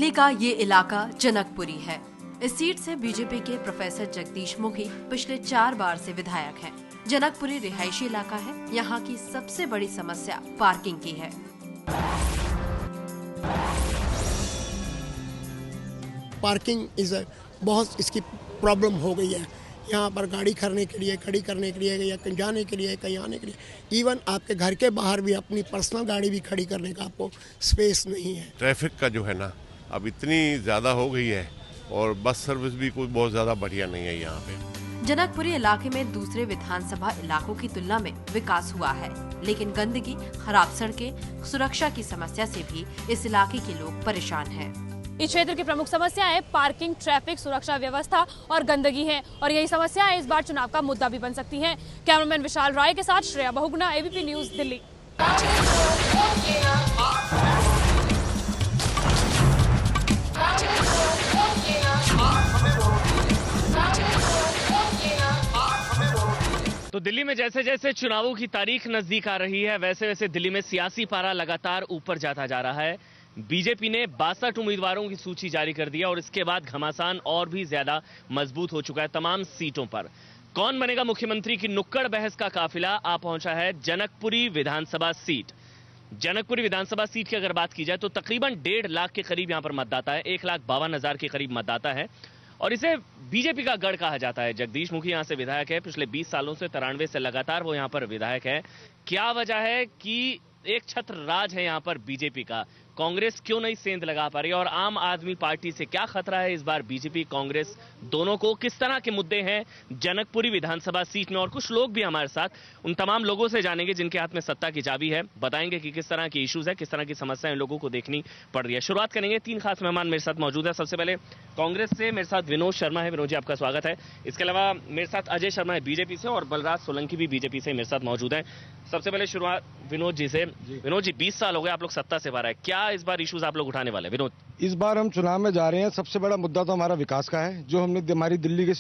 दिल्ली का ये इलाका जनकपुरी है। इस सीट से बीजेपी के प्रोफेसर जगदीश मुखी पिछले 4 बार से विधायक हैं। जनकपुरी रिहायशी इलाका है। यहाँ की सबसे बड़ी समस्या पार्किंग की है। पार्किंग बहुत इसकी प्रॉब्लम हो गई है। यहाँ पर गाड़ी खड़ी करने के लिए या कहीं जाने के लिए, कहीं आने के लिए, इवन आपके घर के बाहर भी अपनी पर्सनल गाड़ी भी खड़ी करने का आपको स्पेस नहीं है। ट्रैफिक का जो है ना अब इतनी ज़्यादा हो गई है और बस सर्विस भी कोई बहुत ज़्यादा बढ़िया नहीं है यहाँ पे। जनकपुरी इलाके में दूसरे विधानसभा इलाकों की तुलना में विकास हुआ है, लेकिन गंदगी, खराब सड़कें, सुरक्षा की समस्या से भी इस इलाके के लोग परेशान हैं। इस क्षेत्र की प्रमुख समस्याएं पार्किंग, ट्रैफिक, सुरक्षा व्यवस्था और गंदगी हैं और यही समस्याएं इस बार चुनाव का मुद्दा भी बन सकती हैं। कैमरामैन विशाल राय के साथ श्रेया बहुगुणा, एबीपी न्यूज, दिल्ली। तो दिल्ली में जैसे जैसे चुनावों की तारीख नजदीक आ रही है, वैसे वैसे दिल्ली में सियासी पारा लगातार ऊपर जाता जा रहा है। बीजेपी ने 62 उम्मीदवारों की सूची जारी कर दी है और इसके बाद घमासान और भी ज्यादा मजबूत हो चुका है तमाम सीटों पर। कौन बनेगा मुख्यमंत्री की नुक्कड़ बहस का काफिला आ पहुंचा है जनकपुरी विधानसभा सीट। जनकपुरी विधानसभा सीट की अगर बात की जाए तो तकरीबन 1.5 लाख के करीब यहां पर मतदाता है, 1,52,000 के करीब मतदाता है और इसे बीजेपी का गढ़ कहा जाता है। जगदीश मुखी यहां से विधायक है, पिछले 20 सालों से 93 से लगातार वो यहां पर विधायक है। क्या वजह है कि एक छत्र राज है यहां पर बीजेपी का? कांग्रेस क्यों नहीं सेंध लगा पा रही और आम आदमी पार्टी से क्या खतरा है इस बार बीजेपी कांग्रेस दोनों को? किस तरह के मुद्दे हैं जनकपुरी विधानसभा सीट में? और कुछ लोग भी हमारे साथ, उन तमाम लोगों से जानेंगे जिनके हाथ में सत्ता की चाबी है, बताएंगे कि किस तरह की इश्यूज है, किस तरह की समस्याएं लोगों को देखनी पड़ रही है। शुरुआत करेंगे, 3 खास मेहमान मेरे साथ मौजूद है। सबसे पहले कांग्रेस से मेरे साथ विनोद शर्मा है। विनोद जी, आपका स्वागत है। इसके अलावा मेरे साथ अजय शर्मा है बीजेपी से और बलराज सोलंकी भी बीजेपी से मेरे साथ मौजूद है। सबसे पहले शुरुआत विनोद जी से। विनोद जी, 20 साल हो गए आप लोग सत्ता से बाहर है, क्या इस बार इश्यूज आप लोग उठाने वाले? विनोद, इस बार हम चुनाव में जा रहे हैं, सबसे बड़ा मुद्दा तो हमारा विकास का है। जो हमने हमारी दिल्ली के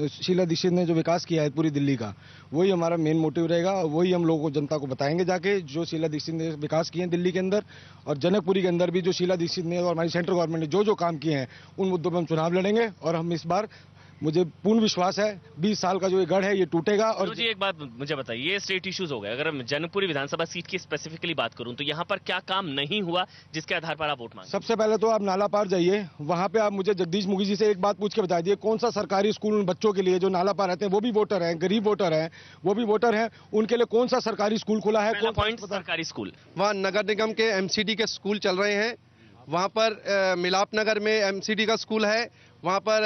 शीला दीक्षित ने जो विकास किया है पूरी दिल्ली का, वही हमारा मेन मोटिव रहेगा और वही हम लोगों को, जनता को बताएंगे जाके, जो शीला दीक्षित ने विकास किए हैं दिल्ली के अंदर और जनकपुरी के अंदर भी जो शीला दीक्षित ने और हमारी सेंट्रल गवर्नमेंट ने जो काम किए हैं, उन मुद्दों पर हम चुनाव लड़ेंगे। और हम इस बार, मुझे पूर्ण विश्वास है, 20 साल का जो ये गढ़ है ये टूटेगा। और जी एक बात मुझे बताइए, ये स्टेट इश्यूज हो गए, अगर मैं जनकपुरी विधानसभा सीट की स्पेसिफिकली बात करूं तो यहाँ पर क्या काम नहीं हुआ जिसके आधार पर आप वोट मांगे? सबसे पहले तो आप नाला पार जाइए, वहां पे आप मुझे जगदीश मुखी जी से एक बात पूछ के बता दीजिए, कौन सा सरकारी स्कूल उन बच्चों के लिए जो नाला पार रहते हैं, वो भी वोटर हैं, गरीब वोटर हैं, वो भी वोटर हैं, उनके लिए कौन सा सरकारी स्कूल खुला है? सरकारी स्कूल वहाँ नगर निगम के एमसीडी के स्कूल चल रहे हैं। वहाँ पर मिलाप नगर में एमसीडी का स्कूल है, वहाँ पर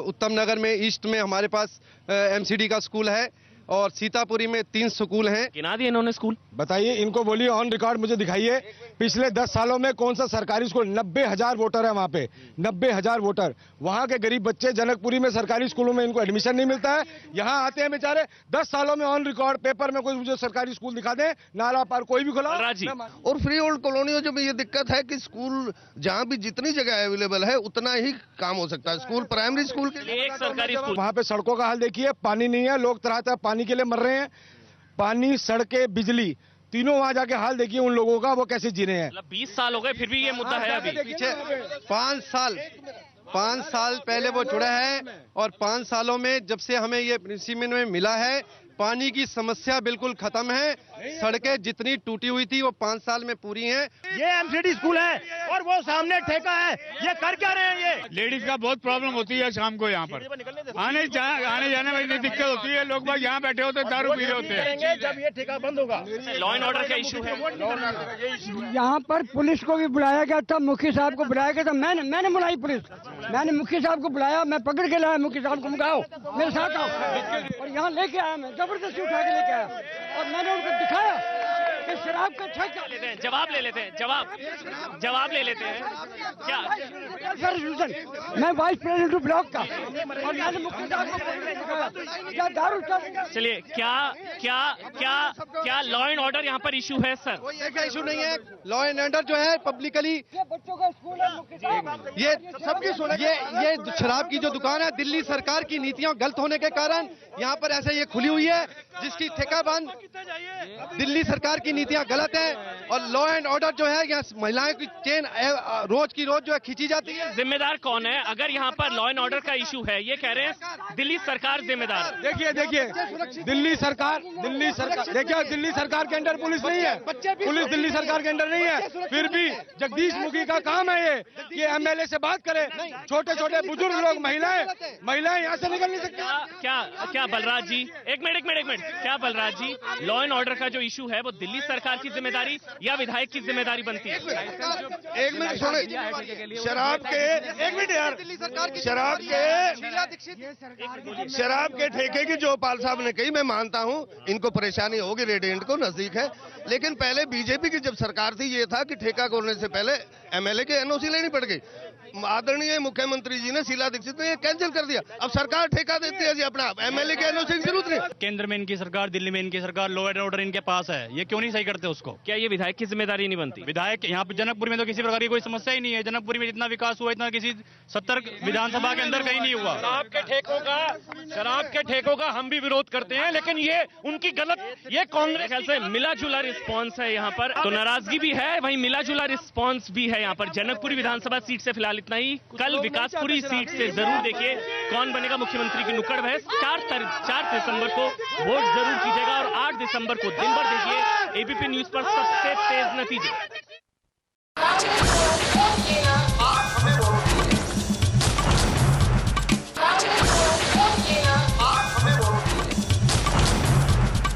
उत्तम नगर में ईस्ट में हमारे पास एमसीडी का स्कूल है और सीतापुरी में 3 स्कूल हैं। गिना दिए इन्होंने स्कूल? बताइए, इनको बोलिए ऑन रिकॉर्ड मुझे दिखाइए पिछले 10 सालों में कौन सा सरकारी स्कूल। 90,000 वोटर है वहाँ पे, 90,000 वोटर। वहाँ के गरीब बच्चे जनकपुरी में सरकारी स्कूलों में इनको एडमिशन नहीं मिलता है, यहाँ आते हैं बेचारे। 10 सालों में ऑन रिकॉर्ड पेपर में कोई मुझे सरकारी स्कूल दिखा दे, नाला पार कोई भी खुला। और फ्री ओल्ड कॉलोनियों में ये दिक्कत है कि स्कूल जहाँ भी जितनी जगह अवेलेबल है उतना ही काम हो सकता है। स्कूल, प्राइमरी स्कूल के एक सरकारी स्कूल, वहाँ पे सड़कों का हाल देखिए, पानी नहीं है, लोग तरह तरह पानी के लिए मर रहे हैं। पानी, सड़कें, बिजली, तीनों वहां जाके हाल देखिए उन लोगों का, वो कैसे जी रहे हैं। 20 साल हो गए फिर भी ये मुद्दा है अभी। पीछे 5 साल पहले वो जुड़ा है और 5 सालों में जब से हमें ये प्रिंसिपल में मिला है, पानी की समस्या बिल्कुल खत्म है। सड़कें जितनी टूटी हुई थी वो 5 साल में पूरी हैं। ये एमसीडी स्कूल है और वो सामने ठेका है, ये कर क्या रहे हैं? ये लेडीज का बहुत प्रॉब्लम होती है शाम को यहाँ पर आने जाने में इतनी दिक्कत होती है। लोग बाग यहाँ बैठे होते दारू पी रहे होते हैं। जब ये ठेका बंद होगा, लॉ एंड ऑर्डर का इशू है। यहाँ पर पुलिस को भी बुलाया गया था, मुखी साहब को बुलाया गया था। मैंने बुलाई पुलिस, मैंने मुखी साहब को बुलाया, मैं पकड़ के लाया मुखी साहब को, मुकाओ मेरे साथ आओ, और यहाँ लेके आया, मैं जबरदस्ती उठा के लेके आया और मैंने उनको दिखाया कि शराब का ठेका। जवाब ले लेते हैं, जवाब ले लेते हैं। क्या मैं वाइस प्रेसिडेंट हूँ ब्लॉक का और मैंने मुख्य साहब को क्या दारू। चलिए, क्या लॉ एंड ऑर्डर यहाँ पर इशू है? सर, कोई एक इशू नहीं है। लॉ एंड ऑर्डर जो है पब्लिकली, बच्चों का स्कूल है, ये सबकी सुन, ये शराब की जो दुकान है, दिल्ली सरकार की नीतियां गलत होने के कारण यहाँ पर ऐसे ये खुली हुई है, जिसकी ठेका बंद दिल्ली सरकार की नीतियां गलत है और लॉ एंड ऑर्डर जो है यहाँ महिलाएं की चेन रोज की रोज जो है खींची जाती है। जिम्मेदार कौन है अगर यहाँ पर लॉ एंड ऑर्डर का इशू है? ये कह रहे हैं दिल्ली सरकार जिम्मेदार। देखिए दिल्ली सरकार देखिए दिल्ली सरकार के अंडर पुलिस नहीं है, पुलिस दिल्ली सरकार के अंडर नहीं है। फिर भी जगदीश मुखी का काम है ये कि एमएलए से बात करे। छोटे छोटे बुजुर्ग लोग, महिलाएं यहाँ से निकल नहीं सकती। क्या बलराज जी, एक मिनट, क्या बलराज जी, लॉ एंड ऑर्डर का जो इशू है वो दिल्ली सरकार की जिम्मेदारी या विधायक की जिम्मेदारी बनती है? एक मिनट सुने, शराब के ठेके की जो पाल साहब ने कही मैं मानता हूं, इनको परेशानी होगी, रेडिएंट को नजदीक है, लेकिन पहले बीजेपी की जब सरकार थी ये था कि ठेका खोलने से पहले एमएलए की एनओसी लेनी पड़ गई। आदरणीय मुख्यमंत्री जी ने शीला दीक्षित ने ये कैंसिल कर दिया। अब सरकार ठेका देती है जी अपना, एमएलए के एनओसी की जरूरत नहीं। केंद्र में इनकी सरकार, दिल्ली में इनकी सरकार, लॉ एंड ऑर्डर इनके पास है, ये क्यों नहीं सही करते उसको? क्या ये विधायक की जिम्मेदारी नहीं बनती? विधायक यहाँ पे जनकपुर में तो किसी प्रकार की कोई समस्या ही नहीं है। जनकपुर में जितना विकास हुआ इतना किसी 70 विधानसभा के अंदर कहीं नहीं हुआ। शराब के ठेकों का हम भी विरोध करते हैं, लेकिन ये उनकी गलत, ये कांग्रेस ख्याल से मिला जुला रिस्पॉन्स है यहाँ पर। तो नाराजगी भी है, वहीं मिला जुला रिस्पॉन्स भी है यहाँ पर। जनकपुरी विधानसभा सीट से फिलहाल इतना ही। कल विकासपुरी सीट से जरूर देखिए कौन बनेगा मुख्यमंत्री की नुक्कड़ बहस। 4 दिसंबर को वोट जरूर कीजिएगा और 8 दिसंबर को दिन भर देखिए एबीपी न्यूज पर सबसे तेज नतीजे।